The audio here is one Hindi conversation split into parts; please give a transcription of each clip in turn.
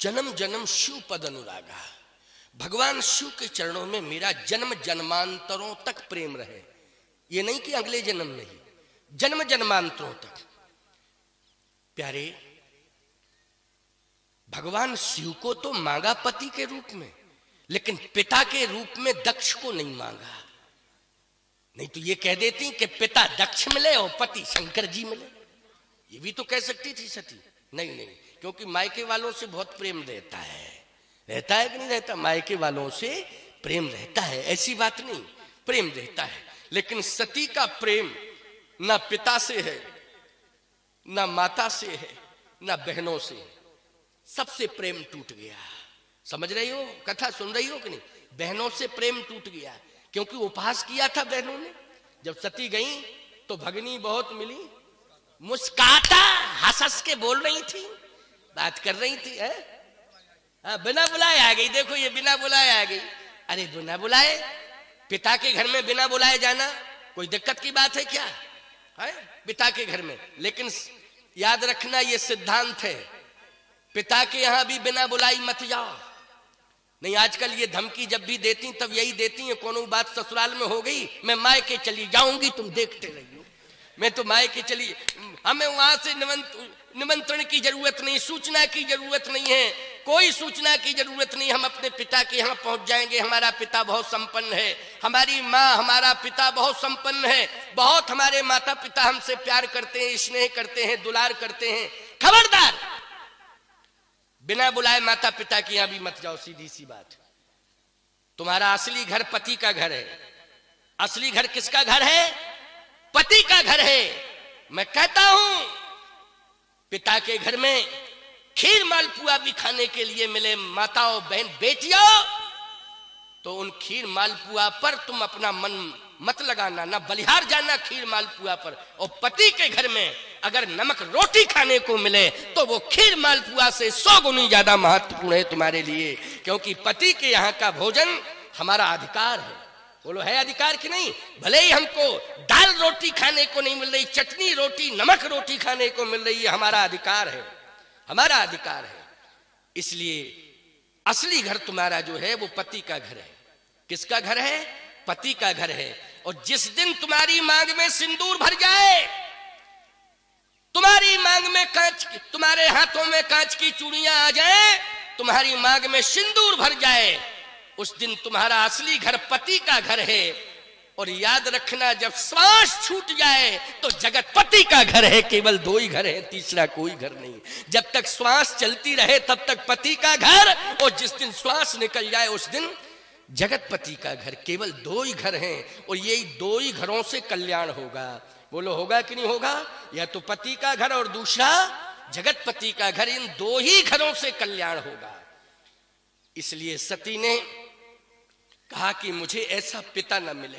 जन्म जन्म शिव पद अनुरागा, भगवान शिव के चरणों में मेरा जन्म जन्मांतरों तक प्रेम रहे। ये नहीं कि अगले जन्म नहीं, जन्म जन्मांतरों तक। प्यारे, भगवान शिव को तो मांगा पति के रूप में, लेकिन पिता के रूप में दक्ष को नहीं मांगा। नहीं तो ये कह देती कि पिता दक्ष मिले और पति शंकर जी मिले, ये भी तो कह सकती थी सती। नहीं नहीं, क्योंकि मायके वालों से बहुत प्रेम रहता है कि नहीं रहता? मायके वालों से प्रेम रहता है, ऐसी बात नहीं, प्रेम रहता है। लेकिन सती का प्रेम ना पिता से है, ना माता से है, ना बहनों से, सबसे प्रेम टूट गया। समझ रही हो, कथा सुन रही हो कि नहीं? बहनों से प्रेम टूट गया, क्योंकि उपहास किया था बहनों ने। जब सती गई तो भगनी बहुत मिली, मुस्काता हंस हंस के बोल रही थी, बात कर रही थी, है? बिना बुलाए आ गई। देखो ये बिना बुलाए आ गई। अरे बिना बुलाए पिता के घर में बिना बुलाए जाना कोई दिक्कत की बात है क्या? है पिता के घर में। लेकिन याद रखना ये सिद्धांत है, पिता के यहां भी बिना बुलाई मत जाओ। नहीं, आजकल ये धमकी जब भी देती तब यही देती है, कोनो बात ससुराल में हो गई मैं मायके चली जाऊंगी, तुम देखते रहिए, मैं तो मायके चली, हमें वहां से निमंत्रण की जरूरत नहीं, सूचना की जरूरत नहीं है, कोई सूचना की जरूरत नहीं, हम अपने पिता के यहाँ पहुंच जाएंगे। हमारा पिता बहुत संपन्न है, हमारी माँ हमारा पिता बहुत संपन्न है, बहुत हमारे माता पिता हमसे प्यार करते हैं, स्नेह करते हैं, दुलार करते हैं। खबरदार बिना बुलाए माता पिता के यहाँ भी मत जाओ, सीधी सी बात। तुम्हारा असली घर पति का घर है। असली घर किसका घर है? पति का घर है। मैं कहता हूं पिता के घर में खीर मालपुआ भी खाने के लिए मिले माताओं बहन बेटियों, तो उन खीर मालपुआ पर तुम अपना मन मत लगाना, ना बलिहार जाना खीर मालपुआ पर। और पति के घर में अगर नमक रोटी खाने को मिले तो वो खीर मालपुआ से 100 गुनी ज्यादा महत्वपूर्ण है तुम्हारे लिए, क्योंकि पति के यहाँ का भोजन हमारा अधिकार है। बोलो है अधिकार कि नहीं? भले ही हमको दाल रोटी खाने को नहीं मिल रही, चटनी रोटी नमक रोटी खाने को मिल रही है, हमारा अधिकार है, हमारा अधिकार है। इसलिए असली घर तुम्हारा जो है वो पति का घर है। किसका घर है? पति का घर है। और जिस दिन तुम्हारी मांग में सिंदूर भर जाए, तुम्हारी मांग में कांच, तुम्हारे हाथों में कांच की चूड़ियां आ जाए, तुम्हारी मांग में सिंदूर भर जाए, उस दिन तुम्हारा असली घर पति का घर है। और याद रखना, जब श्वास छूट जाए तो जगत पति का घर है। केवल 2 ही घर है, तीसरा कोई घर नहीं। जब तक श्वास चलती रहे तब तक पति का घर, और जिस दिन श्वास निकल जाए उस दिन जगत पति का घर। केवल 2 ही घर हैं, और यही 2 ही घरों से कल्याण होगा। बोलो होगा कि नहीं होगा? या तो पति का घर और दूसरा जगत पति का घर, इन 2 ही घरों से कल्याण होगा। इसलिए सती ने कहा कि मुझे ऐसा पिता न मिले।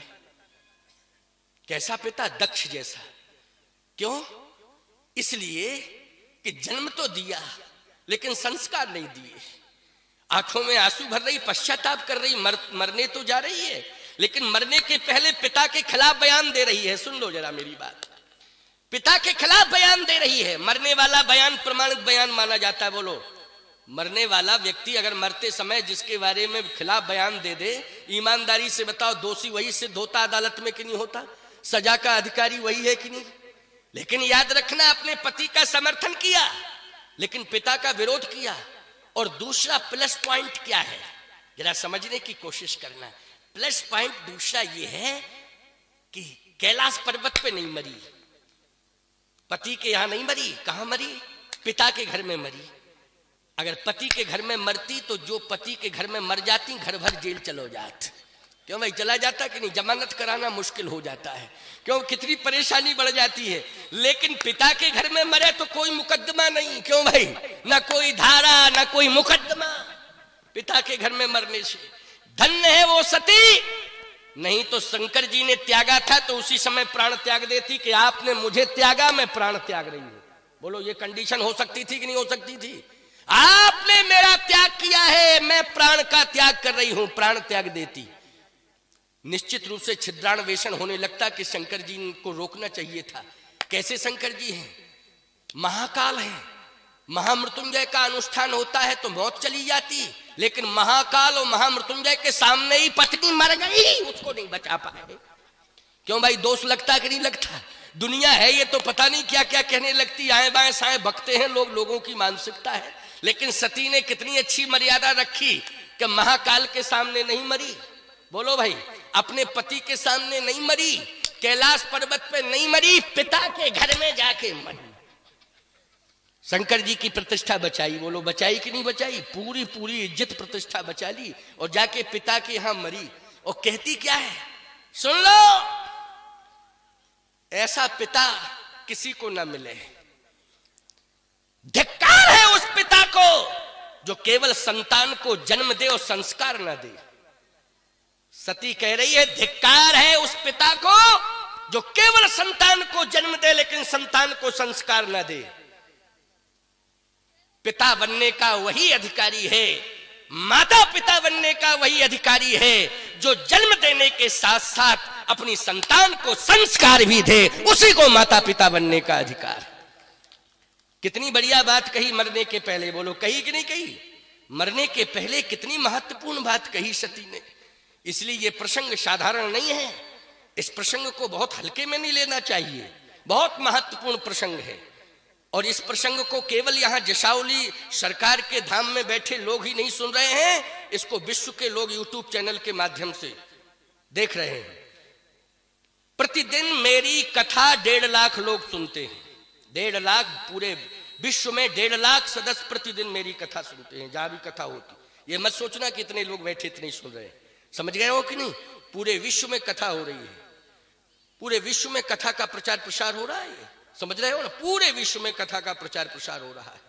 कैसा पिता? दक्ष जैसा। क्यों? इसलिए कि जन्म तो दिया लेकिन संस्कार नहीं दिए। आंखों में आंसू भर रही, पश्चाताप कर रही, मरने तो जा रही है, लेकिन मरने के पहले पिता के खिलाफ बयान दे रही है। सुन लो जरा मेरी बात, पिता के खिलाफ बयान दे रही है। मरने वाला बयान प्रमाणित बयान माना जाता है। बोलो, मरने वाला व्यक्ति अगर मरते समय जिसके बारे में खिलाफ बयान दे दे, ईमानदारी से बताओ, दोषी वही सिद्ध होता अदालत में कि नहीं होता? सजा का अधिकारी वही है कि नहीं? लेकिन याद रखना, अपने पति का समर्थन किया लेकिन पिता का विरोध किया। और दूसरा प्लस पॉइंट क्या है, जरा समझने की कोशिश करना। प्लस पॉइंट दूसरा ये है कि कैलाश पर्वत पे नहीं मरी, पति के यहां नहीं मरी। कहां मरी? पिता के घर में मरी। अगर पति के घर में मरती तो जो पति के घर में मर जाती, घर भर जेल चलो जात। क्यों भाई? चला जाता कि नहीं? जमानत कराना मुश्किल हो जाता है, क्यों? कितनी परेशानी बढ़ जाती है। लेकिन पिता के घर में मरे तो कोई मुकदमा नहीं। क्यों भाई? ना कोई धारा, ना कोई मुकदमा पिता के घर में मरने से। धन्य है वो सती। नहीं तो शंकर जी ने त्यागा था तो उसी समय प्राण त्याग देती कि आपने मुझे त्यागा, मैं प्राण त्याग रही हूं। बोलो, ये कंडीशन हो सकती थी कि नहीं हो सकती थी? आपने मेरा त्याग किया है, मैं प्राण का त्याग कर रही हूं, प्राण त्याग देती। निश्चित रूप से छिद्रान्वेषण होने लगता कि शंकर जी को रोकना चाहिए था। कैसे शंकर जी हैं? महाकाल हैं, महामृत्युंजय का अनुष्ठान होता है तो मौत चली जाती, लेकिन महाकाल और महामृत्युंजय के सामने ही पत्नी मर गई, उसको नहीं बचा पाए। क्यों भाई, दोष लगता कि नहीं लगता? दुनिया है ये तो पता नहीं क्या क्या कहने लगती, आए बाएं साएं बकते हैं लोग, लोगों की मानसिकता है। लेकिन सती ने कितनी अच्छी मर्यादा रखी कि महाकाल के सामने नहीं मरी। बोलो भाई, अपने पति के सामने नहीं मरी, कैलाश पर्वत पे नहीं मरी, पिता के घर में जाके मरी। शंकर जी की प्रतिष्ठा बचाई। बोलो बचाई कि नहीं बचाई? पूरी पूरी इज्जत प्रतिष्ठा बचा ली और जाके पिता के यहां मरी। और कहती क्या है, सुन लो, ऐसा पिता किसी को ना मिले। धिक्कार है उस पिता को जो केवल संतान को जन्म दे और संस्कार ना दे। सती कह रही है, धिक्कार है उस पिता को जो केवल संतान को जन्म दे लेकिन संतान को संस्कार ना दे। पिता बनने का वही अधिकारी है, माता पिता बनने का वही अधिकारी है जो जन्म देने के साथ साथ अपनी संतान को संस्कार भी दे, उसी को माता पिता बनने का अधिकार। कितनी बढ़िया बात कही मरने के पहले। बोलो कही कि नहीं कही? मरने के पहले कितनी महत्वपूर्ण बात कही सती ने। इसलिए यह प्रसंग साधारण नहीं है, इस प्रसंग को बहुत हल्के में नहीं लेना चाहिए, बहुत महत्वपूर्ण प्रसंग है। और इस प्रसंग को केवल यहां जसावली सरकार के धाम में बैठे लोग ही नहीं सुन रहे हैं, इसको विश्व के लोग यूट्यूब चैनल के माध्यम से देख रहे हैं। प्रतिदिन मेरी कथा 1.5 लाख लोग सुनते हैं। 1.5 लाख, पूरे विश्व में 1.5 लाख सदस्य प्रतिदिन मेरी कथा सुनते हैं, जहां भी कथा होती। ये मत सोचना कि इतने लोग बैठे इतने सुन रहे हैं, समझ गए हो कि नहीं? पूरे विश्व में कथा हो रही है, पूरे विश्व में कथा का प्रचार प्रसार हो रहा है, समझ रहे हो ना? पूरे विश्व में कथा का प्रचार प्रसार हो रहा है।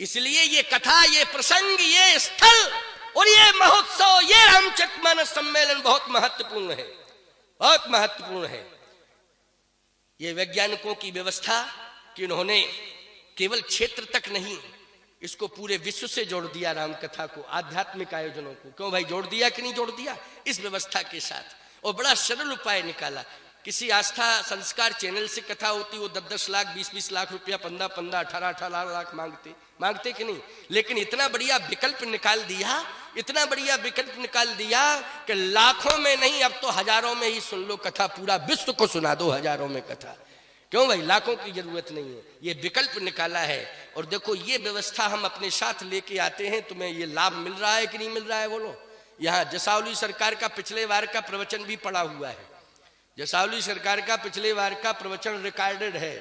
इसलिए ये कथा, ये प्रसंग, ये स्थल और ये महोत्सव, ये रामचरितमानस सम्मेलन बहुत महत्वपूर्ण है, बहुत महत्वपूर्ण है। ये वैज्ञानिकों की व्यवस्था कि उन्होंने केवल क्षेत्र तक नहीं, इसको पूरे विश्व से जोड़ दिया, रामकथा को, आध्यात्मिक आयोजनों को। क्यों भाई, जोड़ दिया कि नहीं जोड़ दिया इस व्यवस्था के साथ? और बड़ा सरल उपाय निकाला। किसी आस्था संस्कार चैनल से कथा होती, वो 10-10 लाख 20-20 लाख रुपया, 15-15, 18-18 लाख मांगते कि नहीं? लेकिन इतना बढ़िया विकल्प निकाल दिया, इतना बढ़िया विकल्प निकाल दिया कि लाखों में नहीं, अब तो हजारों में ही सुन लो कथा, पूरा विश्व को सुना दो हजारों में कथा। क्यों भाई, लाखों की जरूरत नहीं है, ये विकल्प निकाला है। और देखो, ये व्यवस्था हम अपने साथ लेके आते हैं, तुम्हें ये लाभ मिल रहा है कि नहीं मिल रहा है? बोलो। यहाँ जसावली सरकार का पिछले बार का प्रवचन भी पड़ा हुआ है। जसावली सरकार का पिछले बार का प्रवचन रिकॉर्डेड है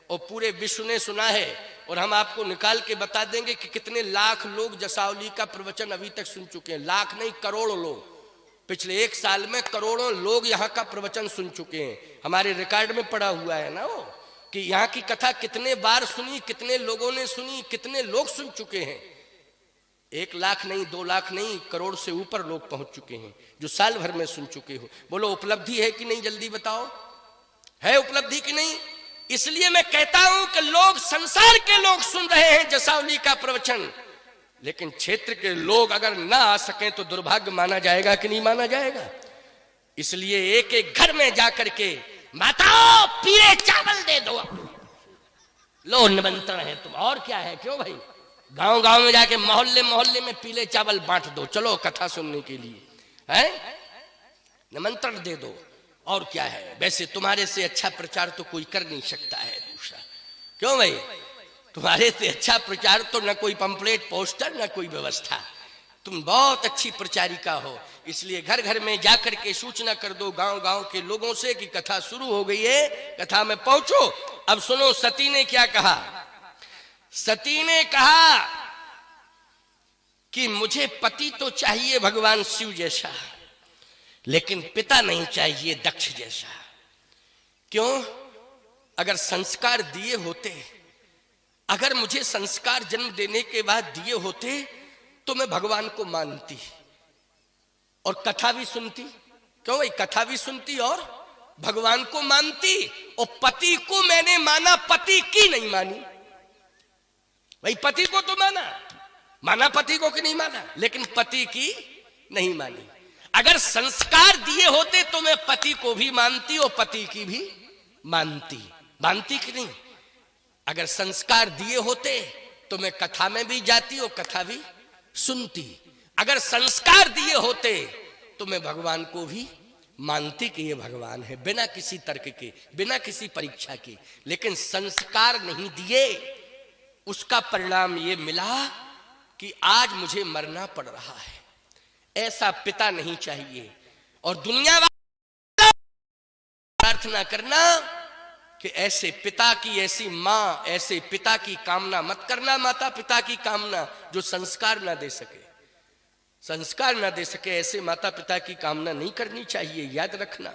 और पूरे विश्व ने सुना है। और हम आपको निकाल के बता देंगे कि कितने लाख लोग जसावली का प्रवचन अभी तक सुन चुके हैं। लाख नहीं, करोड़ लोग। पिछले 1 साल में करोड़ों लोग यहाँ का प्रवचन सुन चुके हैं। हमारे रिकॉर्ड में पड़ा हुआ है ना वो, कि यहाँ की कथा कितने बार सुनी, कितने लोगों ने सुनी, कितने लोग सुन चुके हैं। 1 लाख नहीं, 2 लाख नहीं, करोड़ से ऊपर लोग पहुंच चुके हैं जो साल भर में सुन चुके हो। बोलो उपलब्धि है कि नहीं? जल्दी बताओ, है उपलब्धि कि नहीं? इसलिए मैं कहता हूं कि लोग, संसार के लोग सुन रहे हैं जसावली का प्रवचन, लेकिन क्षेत्र के लोग अगर ना आ सके तो दुर्भाग्य माना जाएगा कि नहीं माना जाएगा? इसलिए एक एक घर में जाकर के, माताओं पीले चावल दे दो, लो निमंत्रण है तुम, और क्या है? क्यों भाई, गांव गांव में जाके मोहल्ले मोहल्ले में पीले चावल बांट दो, चलो कथा सुनने के लिए, है निमंत्रण दे दो, और क्या है? वैसे तुम्हारे से अच्छा प्रचार तो कोई कर नहीं सकता है दूसरा। क्यों भाई, तुम्हारे से अच्छा प्रचार तो न कोई पंपलेट पोस्टर, न कोई व्यवस्था। तुम बहुत अच्छी प्रचारिका हो, इसलिए घर घर में जाकर के सूचना कर दो गांव गांव के लोगों से कि कथा शुरू हो गई है, कथा में पहुंचो। अब सुनो सती ने क्या कहा। सती ने कहा कि मुझे पति तो चाहिए भगवान शिव जैसा, लेकिन पिता नहीं चाहिए दक्ष जैसा। क्यों? अगर संस्कार दिए होते, अगर मुझे संस्कार जन्म देने के बाद दिए होते तो मैं भगवान को मानती और कथा भी सुनती। क्यों भाई, कथा भी सुनती और भगवान को मानती। और पति को मैंने माना, पति की नहीं मानी। भाई पति को तो माना पति को कि नहीं माना, लेकिन पति की नहीं मानी। अगर संस्कार दिए होते तो मैं पति को भी मानती और पति की भी मानती कि नहीं? अगर संस्कार दिए होते तो मैं कथा में भी जाती और कथा भी सुनती। अगर संस्कार दिए होते तो मैं भगवान को भी मानती कि ये भगवान है, बिना किसी तर्क के, बिना किसी परीक्षा के। लेकिन संस्कार नहीं दिए, उसका परिणाम ये मिला कि आज मुझे मरना पड़ रहा है। ऐसा पिता नहीं चाहिए। और दुनिया प्रार्थना करना कि ऐसे पिता की, ऐसी मां, ऐसे पिता की कामना मत करना, माता पिता की कामना जो संस्कार ना दे सके, संस्कार ना दे सके, ऐसे माता पिता की कामना नहीं करनी चाहिए। याद रखना,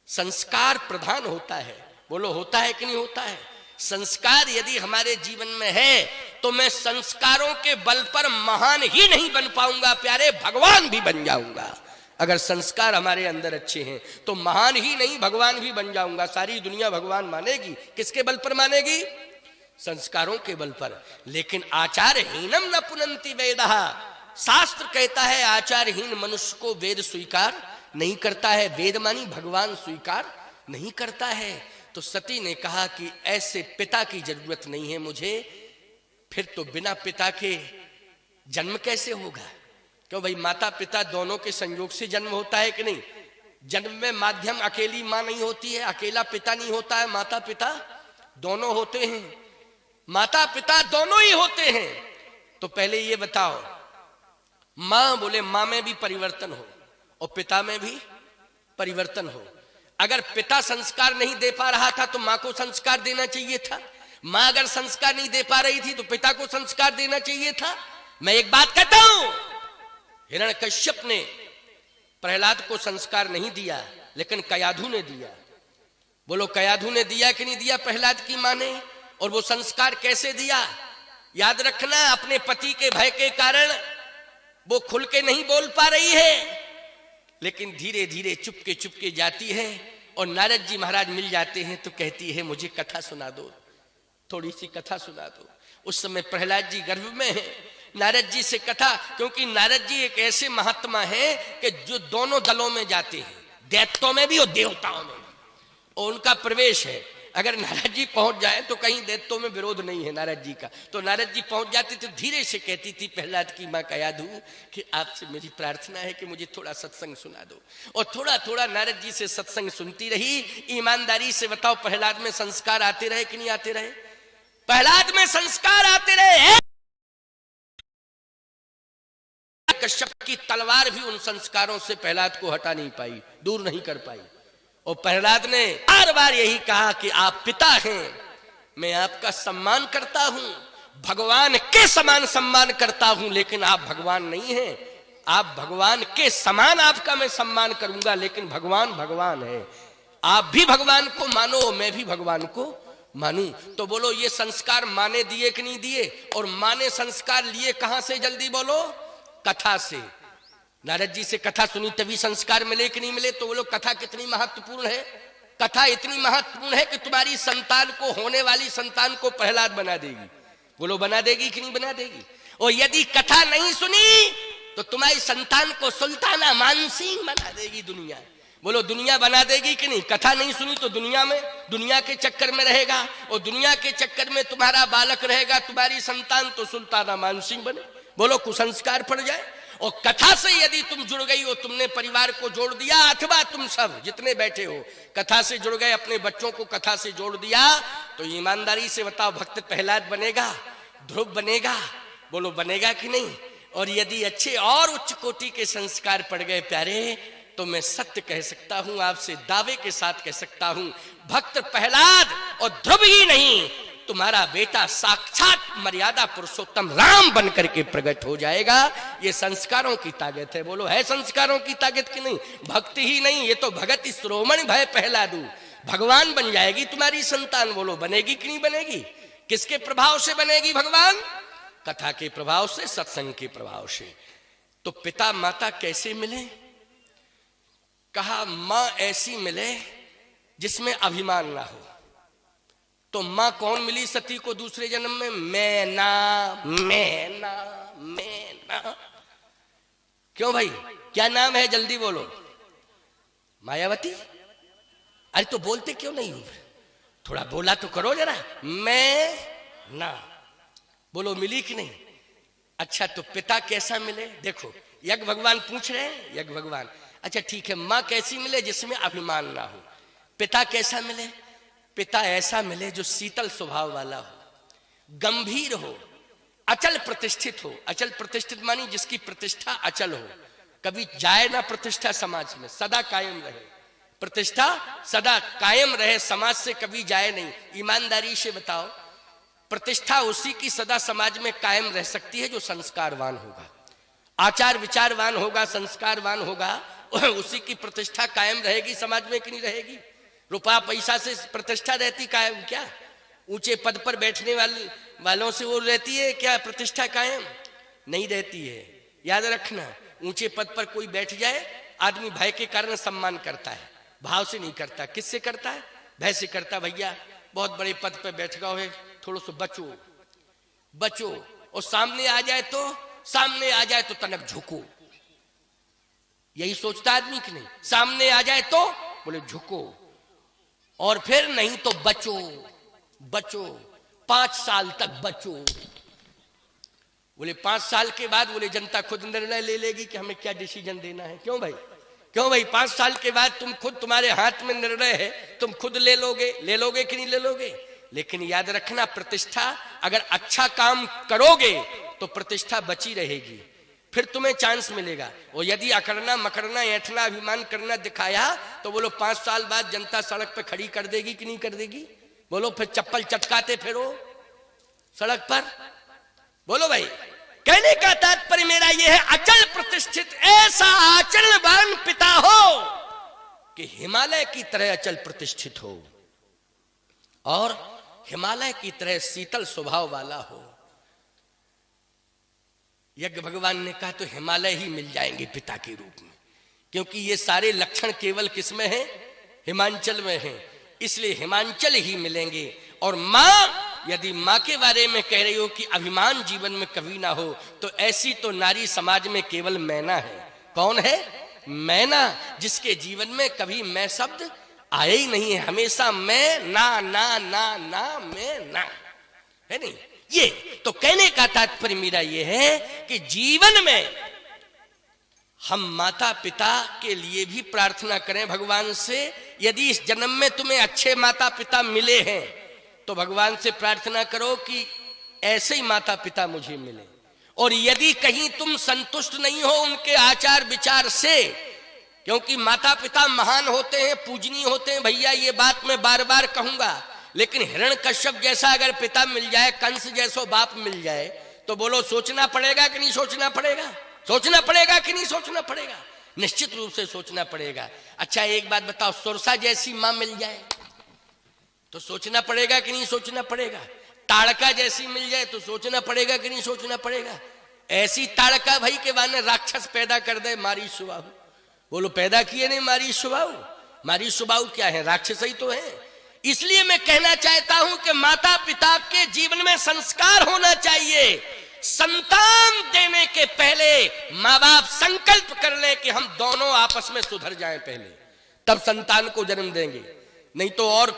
संस्कार प्रधान होता है। बोलो होता है कि नहीं होता है? संस्कार यदि हमारे जीवन में है तो मैं संस्कारों के बल पर महान ही नहीं बन पाऊंगा प्यारे, भगवान भी बन जाऊंगा। अगर संस्कार हमारे अंदर अच्छे हैं तो महान ही नहीं, भगवान भी बन जाऊंगा। सारी दुनिया भगवान मानेगी, किसके बल पर मानेगी? संस्कारों के बल पर। लेकिन आचारहीनम न पुनंति वेदः, शास्त्र कहता है आचारहीन मनुष्य को वेद स्वीकार नहीं करता है। वेद मानी भगवान स्वीकार नहीं करता है। तो सती ने कहा कि ऐसे पिता की जरूरत नहीं है मुझे। फिर तो बिना पिता के जन्म कैसे होगा? क्यों भाई, माता पिता दोनों के संयोग से जन्म होता है कि नहीं? जन्म में माध्यम अकेली मां नहीं होती है, अकेला पिता नहीं होता है, माता पिता दोनों होते हैं। माता पिता दोनों ही होते हैं। तो पहले ये बताओ, मां बोले मां में भी परिवर्तन हो और पिता में भी परिवर्तन हो। अगर पिता संस्कार नहीं दे पा रहा था तो मां को संस्कार देना चाहिए था। मां अगर संस्कार नहीं दे पा रही थी तो पिता को संस्कार देना चाहिए था। मैं एक बात कहता हूं, हिरण्यकश्यप ने प्रहलाद को संस्कार नहीं दिया, लेकिन कयाधु ने दिया। बोलो कयाधु ने दिया कि नहीं दिया प्रहलाद की मां ने? और वो संस्कार कैसे दिया? याद रखना, अपने पति के भय के कारण वो खुल के नहीं बोल पा रही है, लेकिन धीरे धीरे चुपके चुपके जाती है और नारद जी महाराज मिल जाते हैं तो कहती है मुझे कथा सुना दो, थोड़ी सी कथा सुना दो। उस समय प्रहलाद जी गर्भ में है, नारद जी से कथा, क्योंकि नारद जी एक ऐसे महात्मा है कि जो दोनों दलों में जाते हैं, दैत्यों में भी और देवताओं में भी, और उनका प्रवेश है। अगर नारद जी पहुंच जाए तो कहीं दैत्यों में विरोध नहीं है नारद जी का। तो नारद जी पहुंच जाते तो धीरे से कहती थी प्रहलाद की मां कयाधु कि आपसे मेरी प्रार्थना है कि मुझे थोड़ा सत्संग सुना दो। और थोड़ा थोड़ा नारद जी से सत्संग सुनती रही। ईमानदारी से बताओ, प्रहलाद में संस्कार आते रहे कि नहीं आते रहे? प्रहलाद में संस्कार आते रहे। कश्यप की तलवार भी उन संस्कारों से प्रहलाद को हटा नहीं पाई, दूर नहीं कर पाई। और प्रहलाद ने बार बार यही कहा कि आप पिता हैं, मैं आपका सम्मान करता हूं, भगवान के समान सम्मान करता हूं, लेकिन आप भगवान नहीं हैं। आप भगवान के समान आपका मैं सम्मान करूंगा, लेकिन भगवान भगवान है। आप भी भगवान को मानो, मैं भी भगवान को मानूं। तो बोलो ये संस्कार माने दिए कि नहीं दिए? और माने संस्कार लिए कहां से? जल्दी बोलो। कथा से। नारद जी से कथा सुनी तभी संस्कार मिले कि नहीं मिले? तो बोलो कथा कितनी महत्वपूर्ण है। कथा इतनी महत्वपूर्ण है कि तुम्हारी संतान को, होने वाली संतान को प्रहलाद बना देगी। बोलो बना देगी कि नहीं बना देगी? और यदि कथा नहीं सुनी तो तुम्हारी संतान को सुल्ताना मानसिंह बना देगी दुनिया। बोलो दुनिया बना देगी कि नहीं? कथा नहीं सुनी तो दुनिया में, दुनिया के चक्कर में रहेगा, और दुनिया के चक्कर में तुम्हारा बालक रहेगा, तुम्हारी संतान तो सुल्ताना मानसिंह बने। बोलो कुसंस्कार पड़ जाए। और कथा से यदि तुम जुड़ गई हो, तुमने परिवार को जोड़ दिया, अथवा तुम सब जितने बैठे हो कथा से जुड़ गए, अपने बच्चों को कथा से जोड़ दिया, तो ईमानदारी से बताओ भक्त प्रहलाद बनेगा, ध्रुव बनेगा? बोलो बनेगा कि नहीं? और यदि अच्छे और उच्च कोटि के संस्कार पड़ गए प्यारे, तो मैं सत्य कह सकता हूं, आपसे दावे के साथ कह सकता हूं, भक्त प्रहलाद और ध्रुव ही नहीं, तुम्हारा बेटा साक्षात मर्यादा पुरुषोत्तम राम बन करके प्रकट हो जाएगा। ये संस्कारों की ताकत है। बोलो है संस्कारों की ताकत की नहीं? भक्ति ही नहीं, ये तो भगत श्रोमण भय प्रहलादू, भगवान बन जाएगी तुम्हारी संतान। बोलो बनेगी कि नहीं बनेगी? किसके प्रभाव से बनेगी भगवान? कथा के प्रभाव से, सत्संग के प्रभाव से। तो पिता माता कैसे मिले? कहा मां ऐसी मिले जिसमें अभिमान ना हो। तो मां कौन मिली सती को दूसरे जन्म में? मैना, मैना, मैना। क्यों भाई, क्या नाम है? जल्दी बोलो। मायावती? अरे तो बोलते क्यों नहीं हो? थोड़ा बोला तो करो जरा। मैं ना बोलो मिली कि नहीं? अच्छा तो पिता कैसा मिले? देखो यज्ञ भगवान पूछ रहे हैं, यज्ञ भगवान, अच्छा ठीक है, माँ कैसी मिले जिसमें अभिमान ना हो। पिता कैसा मिले? पिता ऐसा मिले जो शीतल स्वभाव वाला हो, गंभीर हो, अचल प्रतिष्ठित हो। अचल प्रतिष्ठित मानी जिसकी प्रतिष्ठा अचल हो, कभी जाए ना प्रतिष्ठा, समाज में सदा कायम रहे, प्रतिष्ठा सदा कायम रहे, समाज से कभी जाए नहीं। ईमानदारी से बताओ, प्रतिष्ठा उसी की सदा समाज में कायम रह सकती है जो संस्कारवान होगा, आचार विचारवान होगा, संस्कारवान होगा, उसी की प्रतिष्ठा कायम रहेगी समाज में कि नहीं रहेगी? रुपया पैसा से प्रतिष्ठा रहती कायम क्या? ऊंचे पद पर बैठने वालों से वो रहती है क्या प्रतिष्ठा कायम? नहीं रहती है। याद रखना, ऊंचे पद पर कोई बैठ जाए, आदमी भय के कारण सम्मान करता है, भाव से नहीं करता। किससे करता है? भय से करता। भैया बहुत बड़े पद पर बैठ गए है, थोड़ा सा बचो बचो, और सामने आ जाए तो तनक झुको। यही सोचता आदमी कि नहीं? सामने आ जाए तो बोले झुको, और फिर नहीं तो बचो बचो, 5 साल तक बचो। बोले 5 साल के बाद बोले जनता खुद निर्णय ले लेगी कि हमें क्या डिसीजन देना है। क्यों भाई? 5 साल के बाद तुम खुद, तुम्हारे हाथ में निर्णय है, तुम खुद ले लोगे कि नहीं ले लोगे? लेकिन याद रखना, प्रतिष्ठा अगर अच्छा काम करोगे तो प्रतिष्ठा बची रहेगी, फिर तुम्हें चांस मिलेगा। और यदि अकड़ना मकड़ना ऐठना अभिमान करना दिखाया तो बोलो 5 साल बाद जनता सड़क पे खड़ी कर देगी कि नहीं कर देगी? बोलो, फिर चप्पल चटकाते फिरो सड़क पर। बोलो भाई, कहने का तात्पर्य मेरा यह है, अचल प्रतिष्ठित ऐसा आचरणवान पिता हो कि हिमालय की तरह अचल प्रतिष्ठित हो और हिमालय की तरह शीतल स्वभाव वाला हो। यज्ञ भगवान ने कहा तो हिमालय ही मिल जाएंगे पिता के रूप में, क्योंकि ये सारे लक्षण केवल किसमें हैं? हिमांचल में हैं, इसलिए हिमांचल ही मिलेंगे। और मां, यदि मां के बारे में कह रही हो कि अभिमान जीवन में कभी ना हो, तो ऐसी तो नारी समाज में केवल मैना है। कौन है? मैना, जिसके जीवन में कभी मैं शब्द आया ही नहीं है, हमेशा मैं ना ना ना ना मैं ना, है नहीं? ये तो कहने का तात्पर्य मेरा ये है कि जीवन में हम माता पिता के लिए भी प्रार्थना करें भगवान से। यदि इस जन्म में तुम्हें अच्छे माता पिता मिले हैं तो भगवान से प्रार्थना करो कि ऐसे ही माता पिता मुझे मिले। और यदि कहीं तुम संतुष्ट नहीं हो उनके आचार विचार से, क्योंकि माता पिता महान होते हैं, पूजनीय होते हैं, भैया ये बात मैं बार बार कहूंगा, लेकिन हिरण्यकश्यप जैसा अगर पिता मिल जाए, कंस जैसो बाप मिल जाए, तो बोलो सोचना पड़ेगा कि नहीं सोचना पड़ेगा? सोचना पड़ेगा कि नहीं सोचना पड़ेगा? निश्चित रूप से सोचना पड़ेगा। अच्छा एक बात बताओ, सुरसा जैसी मां मिल जाए तो सोचना पड़ेगा कि नहीं सोचना पड़ेगा? ताड़का जैसी मिल जाए तो सोचना पड़ेगा कि नहीं सोचना पड़ेगा? ऐसी ताड़का भाई के बाद राक्षस पैदा कर दे मारी सुबाहु। बोलो पैदा किए नहीं मारी सुबाहु? मारी सुबाहु क्या है? राक्षस ही तो है। इसलिए मैं कहना चाहता हूं कि माता पिता के जीवन में संस्कार होना चाहिए। संतान देने के पहले माँ बाप संकल्प कर ले कि हम दोनों आपस में सुधर जाएं पहले, तब संतान को जन्म देंगे, नहीं तो और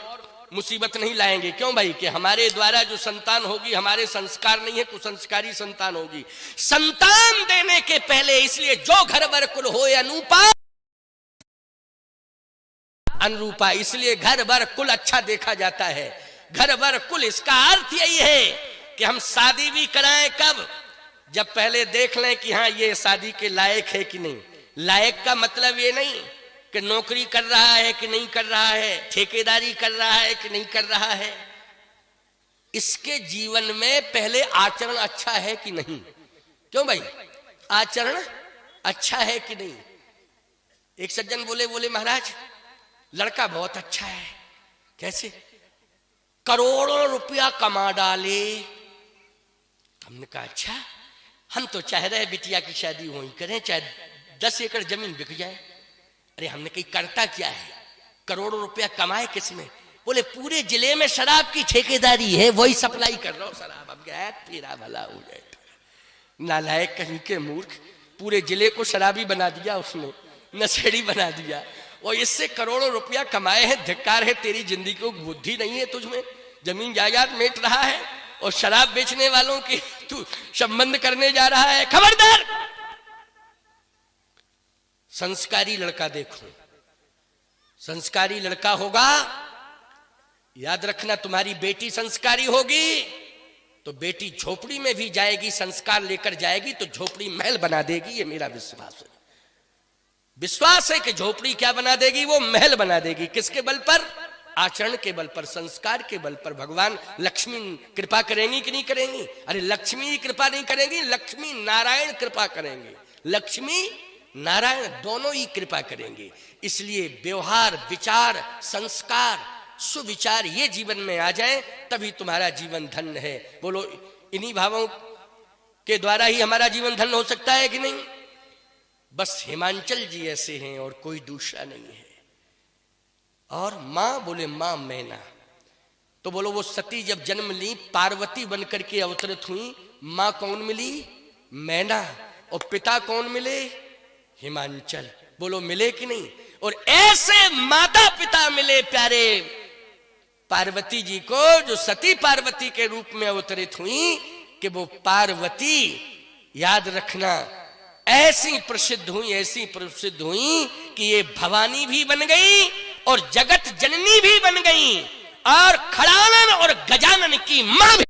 मुसीबत नहीं लाएंगे। क्यों भाई? कि हमारे द्वारा जो संतान होगी हमारे संस्कार नहीं है, कुसंस्कारी संतान होगी। संतान देने के पहले इसलिए जो घर बर कुल हो अनुरूपा, इसलिए घर बर कुल अच्छा देखा जाता है। घर बर कुल, इसका अर्थ यही है कि हम शादी भी कराएं कब? जब पहले देख लें कि हाँ ये शादी के लायक है कि नहीं। लायक का मतलब ये नहीं कि नौकरी कर रहा है कि नहीं कर रहा है, ठेकेदारी कर रहा है कि नहीं कर रहा है। इसके जीवन में पहले आचरण अच्छा है कि नहीं। क्यों भाई? आचरण अच्छा है कि नहीं। एक सज्जन बोले महाराज लड़का बहुत अच्छा है। कैसे? करोड़ों रुपया कमा डाले। हमने कहा अच्छा, हम तो चाह रहे बिटिया की शादी वहीं करें, चाहे 10 एकड़ जमीन बिक जाए। अरे हमने कही करता क्या है? करोड़ों रुपया कमाए किसमें? बोले पूरे जिले में शराब की ठेकेदारी है, वही सप्लाई कर रहा हूं शराब। अब गया तेरा भला हो जाए। नालायक कहीं के मूर्ख, पूरे जिले को शराबी बना दिया उसने, नशेड़ी बना दिया, और इससे करोड़ों रुपया कमाए हैं। धिक्कार है तेरी जिंदगी को, बुद्धि नहीं है तुझमें, जमीन जायदाद मेट रहा है। और शराब बेचने वालों की तू संबंध करने जा रहा है, खबरदार। संस्कारी लड़का देखो, संस्कारी लड़का होगा, याद रखना तुम्हारी बेटी संस्कारी होगी तो बेटी झोपड़ी में भी जाएगी, संस्कार लेकर जाएगी तो झोपड़ी महल बना देगी, ये मेरा विश्वास है। विश्वास है कि झोपड़ी क्या बना देगी, वो महल बना देगी। किसके बल पर? आचरण के बल पर, संस्कार के बल पर। भगवान लक्ष्मी कृपा करेंगी कि नहीं करेंगी? अरे लक्ष्मी कृपा नहीं करेंगी, लक्ष्मी नारायण कृपा करेंगे। लक्ष्मी नारायण दोनों ही कृपा करेंगे। इसलिए व्यवहार, विचार, संस्कार, सुविचार ये जीवन में आ जाए तभी तुम्हारा जीवन धन्य है। बोलो, इन्हीं भावों के द्वारा ही हमारा जीवन धन्य हो सकता है कि नहीं? बस हिमांचल जी ऐसे हैं और कोई दूसरा नहीं है। और मां, बोले मां मैना, तो बोलो वो सती जब जन्म ली, पार्वती बनकर के अवतरित हुई, मां कौन मिली? मैना। और पिता कौन मिले? हिमांचल। बोलो मिले कि नहीं? और ऐसे माता पिता मिले प्यारे पार्वती जी को, जो सती पार्वती के रूप में अवतरित हुई, कि वो पार्वती याद रखना ऐसी प्रसिद्ध हुई, ऐसी प्रसिद्ध हुई कि ये भवानी भी बन गई और जगत जननी भी बन गई और खड़ानन और गजानन की मां भी।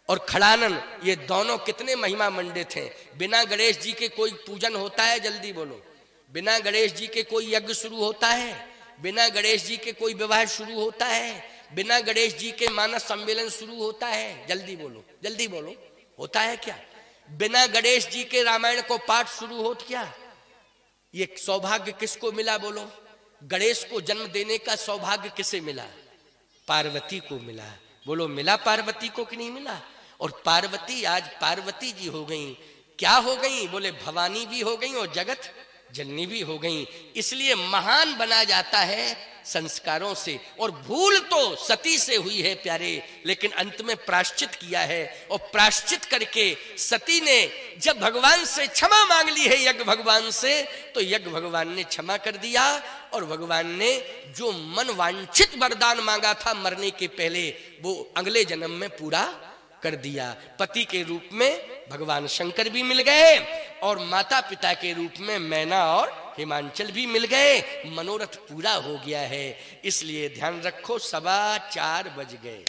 और खड़ानन ये दोनों कितने महिमा मंडित हैं। बिना गणेश जी के कोई पूजन होता है? जल्दी बोलो। बिना गणेश जी के कोई यज्ञ शुरू होता है? बिना गणेश जी के कोई विवाह शुरू होता है? बिना गणेश जी के मानस सम्मेलन शुरू होता है? जल्दी बोलो, जल्दी बोलो, होता है क्या? बिना गणेश जी के रामायण को पाठ शुरू हो क्या? ये सौभाग्य किसको मिला? बोलो। गणेश को जन्म देने का सौभाग्य किसे मिला? पार्वती को मिला। बोलो मिला पार्वती को कि नहीं मिला? और पार्वती आज पार्वती जी हो गई। क्या हो गई? बोले भवानी भी हो गई और जगत जननी भी हो गई। इसलिए महान बना जाता है संस्कारों से। और भूल तो सती से हुई है प्यारे, लेकिन अंत में प्रायश्चित किया है। और प्रायश्चित करके सती ने जब भगवान से क्षमा मांग ली है, यज्ञ भगवान से, तो यज्ञ भगवान ने क्षमा कर दिया। और भगवान ने जो मन वांछित वरदान मांगा था मरने के पहले, वो अगले जन्म में पूरा कर दिया। पति के रूप में भगवान शंकर भी मिल गए और माता पिता के रूप में मैना और हिमांचल भी मिल गए। मनोरथ पूरा हो गया है। इसलिए ध्यान रखो, 4:15 बज गए।